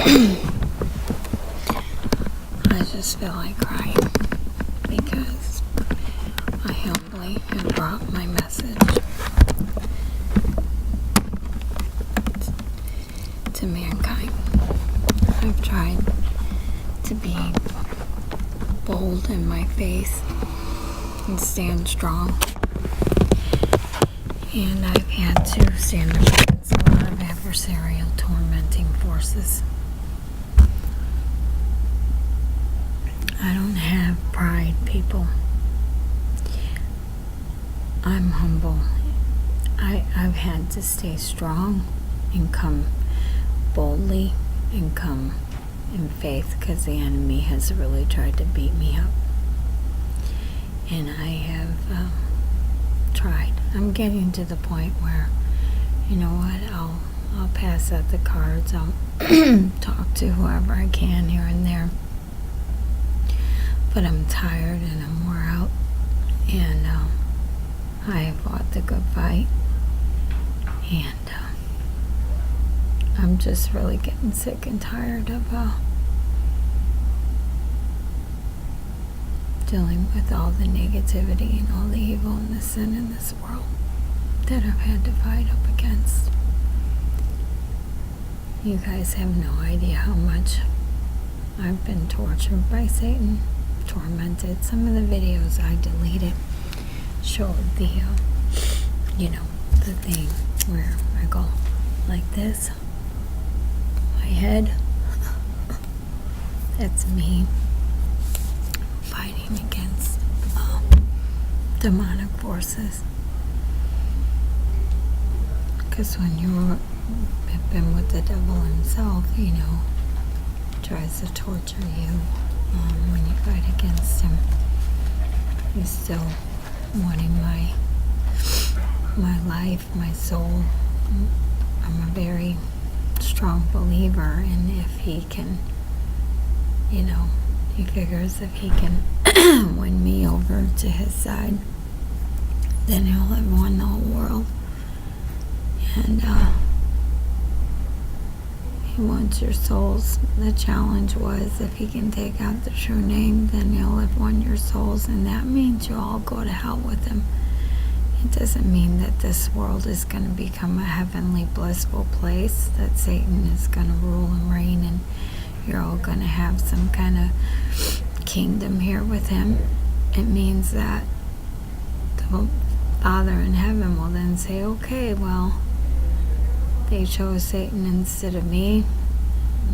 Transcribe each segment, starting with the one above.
I just feel like crying because I humbly have brought my message to mankind. I've tried to be bold in my faith and stand strong, and I've had to stand up against a lot of adversarial, tormenting forces. I don't have pride, people. I'm humble. I've had to stay strong and come boldly and come in faith because the enemy has really tried to beat me up. And I have tried. I'm getting to the point where, you know what, I'll pass out the cards. I'll talk to whoever I can here and there. But I'm tired and I'm wore out, and I have fought the good fight, and I'm just really getting sick and tired of dealing with all the negativity and all the evil and the sin in this world that I've had to fight up against. You guys have no idea how much I've been tortured by Satan. Tormented. Some of the videos I deleted showed the the thing where I go like this, my head. That's me fighting against demonic forces, because when you have been with the devil himself, tries to torture you. When you fight against him, he's still wanting my life, my soul. I'm a very strong believer, and if he can, he figures if he can win me over to his side, then he'll have won the whole world. And he wants your souls. The challenge was, if he can take out the true name, then he'll have won your souls, and that means you'll all go to hell with him. It doesn't mean that this world is going to become a heavenly, blissful place, that Satan is going to rule and reign, and you're all going to have some kind of kingdom here with him. It means that the Father in heaven will then say, okay, well, they chose Satan instead of me.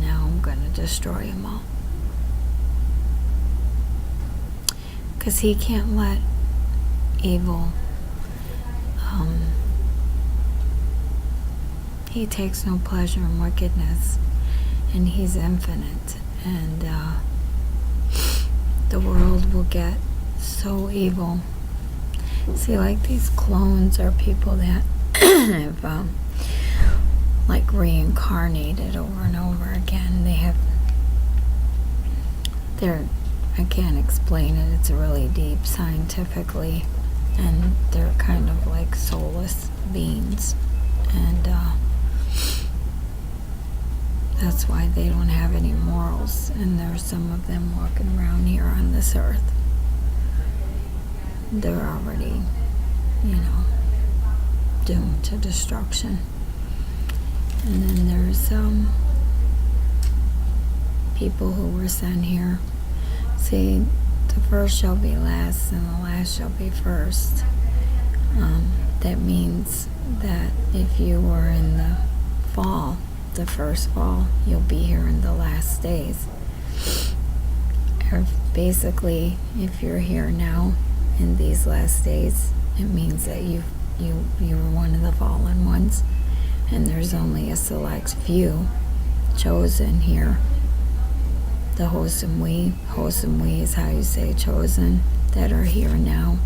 Now I'm going to destroy them all. Because he can't let evil, he takes no pleasure in wickedness, and he's infinite, and the world will get so evil. See, like these clones are people that have like reincarnated over and over again. I can't explain it. It's really deep scientifically, and they're kind of like soulless beings, and that's why they don't have any morals, and there's some of them walking around here on this earth. They're already, doomed to destruction. And then there's people who were sent here. See, the first shall be last, and the last shall be first. That means that if you were in the fall, the first fall, you'll be here in the last days. Or basically, if you're here now in these last days, it means that you were one of the fallen ones. And there's only a select few chosen here. The Hosum is how you say chosen, that are here now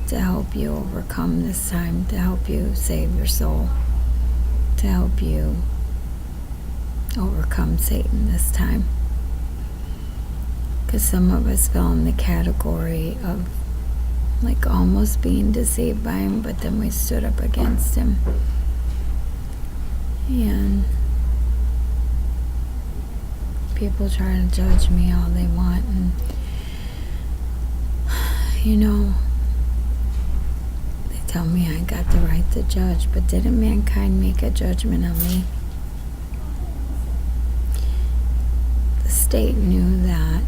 to help you overcome this time, to help you save your soul, to help you overcome Satan this time. Because some of us fell in the category of like almost being deceived by him, but then we stood up against him. And people try to judge me all they want, and they tell me I got the right to judge, but didn't mankind make a judgment on me? The state knew that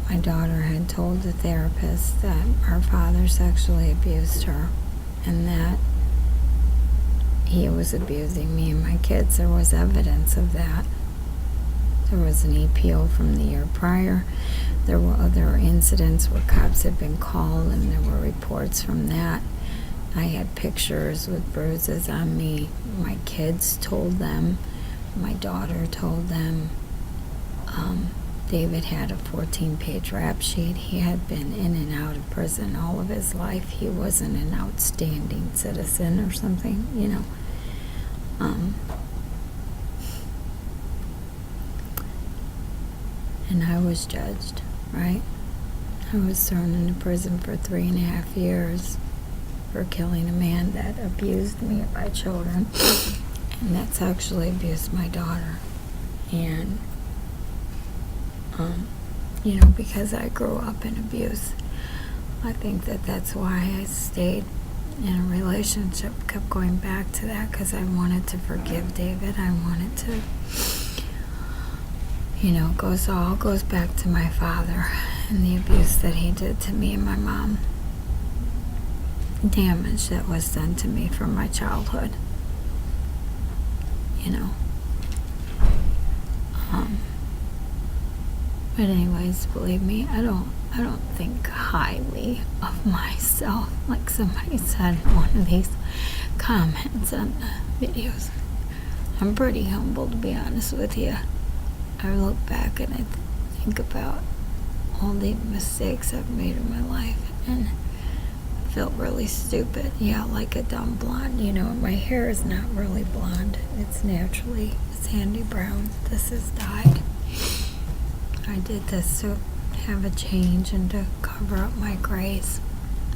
my daughter had told the therapist that her father sexually abused her, and that he was abusing me and my kids. There was evidence of that. There was an EPO from the year prior. There were other incidents where cops had been called, and there were reports from that. I had pictures with bruises on me. My kids told them. My daughter told them. David had a 14-page rap sheet. He had been in and out of prison all of his life. He wasn't an outstanding citizen or something, And I was judged, right? I was thrown into prison for 3.5 years for killing a man that abused me and my children, and that sexually abused my daughter. And because I grew up in abuse, I think that's why I stayed in a relationship, kept going back to that, because I wanted to forgive David. I wanted to, all goes back to my father and the abuse that he did to me and my mom. Damage that was done to me from my childhood. But anyways, believe me, I don't think highly of myself, like somebody said in one of these comments on the videos. I'm pretty humble, to be honest with you. I look back and I think about all the mistakes I've made in my life, and I felt really stupid. Yeah, like a dumb blonde. My hair is not really blonde. It's naturally sandy brown. This is dyed. I did this to have a change and to cover up my grays.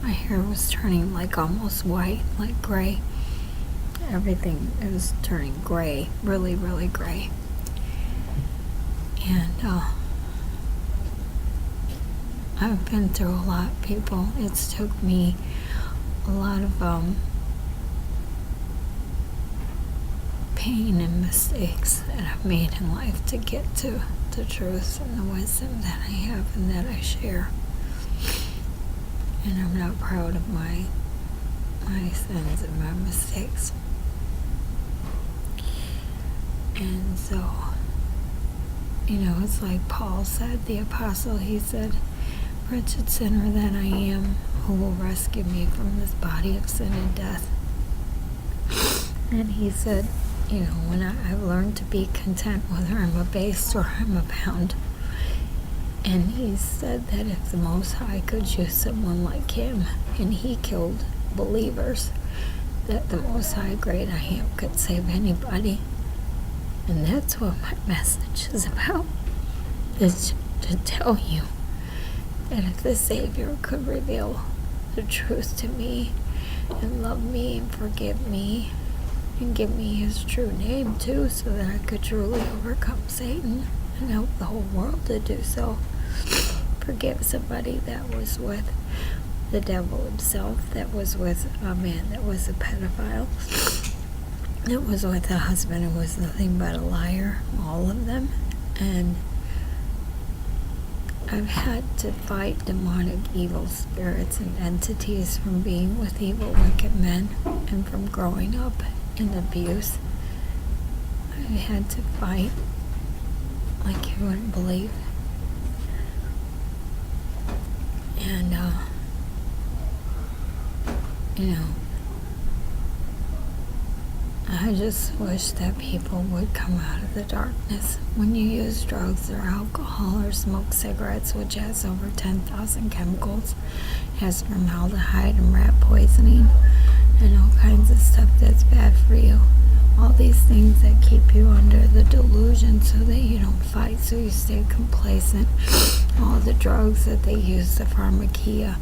My hair was turning like almost white, like gray. Everything, it was turning gray, really, really gray. And I've been through a lot, people. It's took me a lot of pain and mistakes that I've made in life to get to the truth and the wisdom that I have and that I share. And I'm not proud of my sins and my mistakes. And so, it's like Paul said, the apostle, he said, "Wretched sinner that I am, who will rescue me from this body of sin and death?" And he said, when I've learned to be content whether I'm abased or I'm abound. And he said that if the Most High could use someone like him, and he killed believers, that the Most High, great I am, could save anybody. And that's what my message is about, is to tell you that if the Savior could reveal the truth to me and love me and forgive me and give me his true name too, so that I could truly overcome Satan and help the whole world to do so, forgive somebody that was with the devil himself, that was with a man that was a pedophile, that was with a husband who was nothing but a liar, all of them. And I've had to fight demonic evil spirits and entities from being with evil, wicked men, and from growing up in abuse. I've had to fight like you wouldn't believe. And, I just wish that people would come out of the darkness. When you use drugs or alcohol or smoke cigarettes, which has over 10,000 chemicals, has formaldehyde and rat poisoning, and all kinds of stuff that's bad for you. All these things that keep you under the delusion so that you don't fight, so you stay complacent. All the drugs that they use, the pharmakia.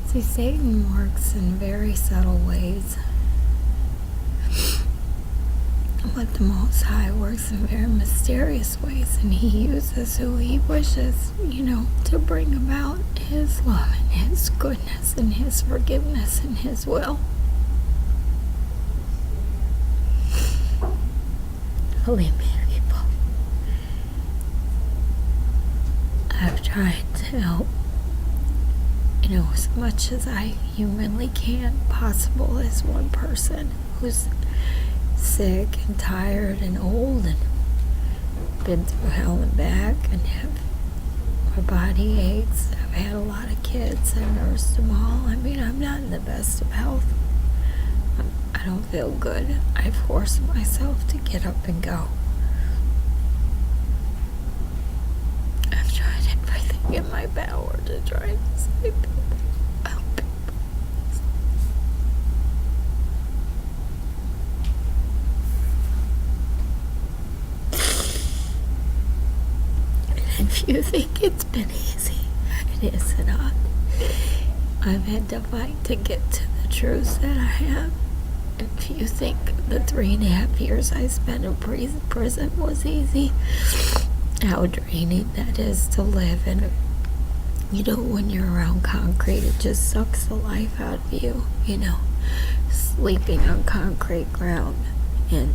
See, Satan works in very subtle ways. But the Most High works in very mysterious ways, and He uses who He wishes, to bring about His love and His goodness and His forgiveness and His will. Believe me, people, I've tried to help, as much as I humanly can, possible, as one person who's sick and tired and old and been through hell and back and my body aches. I've had a lot of kids. I nursed them all. I'm not in the best of health. I don't feel good. I force myself to get up and go. I've tried everything in my power to try to save people. Help people. If you think it's been easy, it is not. I've had to fight to get to the truths that I have. If you think the 3.5 years I spent in prison was easy, how draining that is to live in. When you're around concrete, it just sucks the life out of you, sleeping on concrete ground. And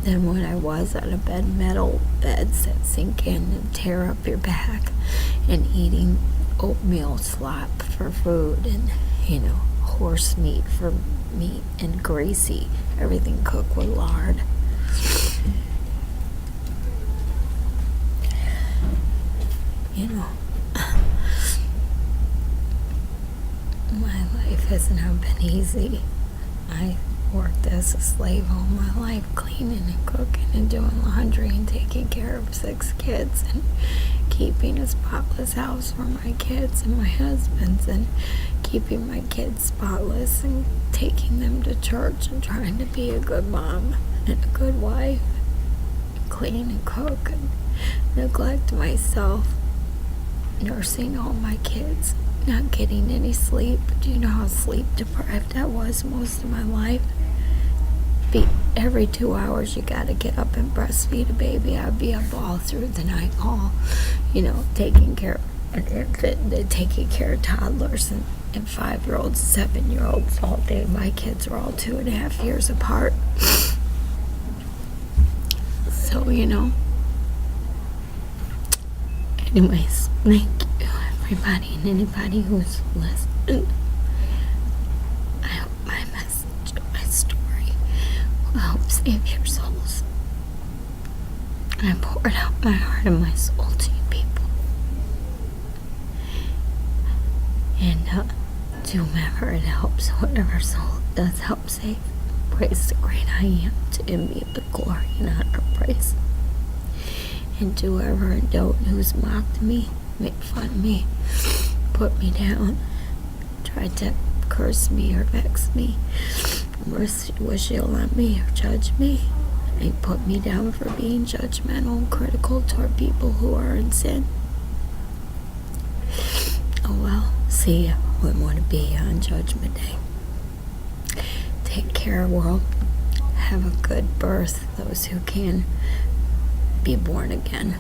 then when I was on a bed, metal beds that sink in and tear up your back, and eating oatmeal slop for food, and horse meat for meat, and greasy, everything cooked with lard. My life has not been easy. I worked as a slave all my life, cleaning and cooking and doing laundry and taking care of 6 kids and keeping a spotless house for my kids and my husband's, and keeping my kids spotless and taking them to church and trying to be a good mom and a good wife, and clean and cook and neglect myself, nursing all my kids, not getting any sleep. Do you know how sleep deprived I was most of my life? Every 2 hours you gotta get up and breastfeed a baby. I'd be up all through the night, taking care of an infant, taking care of toddlers and 5-year-olds, 7-year-olds all day. My kids were all 2.5 years apart. So, anyways, thank you, everybody, and anybody who's listened. I hope my message, my story, will help save your souls. I poured out my heart and my soul to you people. And to whomever it helps, whatever soul it does help save, praise the great I am. To him be the glory and honor, praise. And to whoever and who's mocked me, made fun of me, put me down, tried to curse me or vex me, wish ill on me or judge me, they put me down for being judgmental and critical toward people who are in sin. Oh well, see ya when would it be on Judgment Day. Take care, world. Have a good birth, those who can be born again.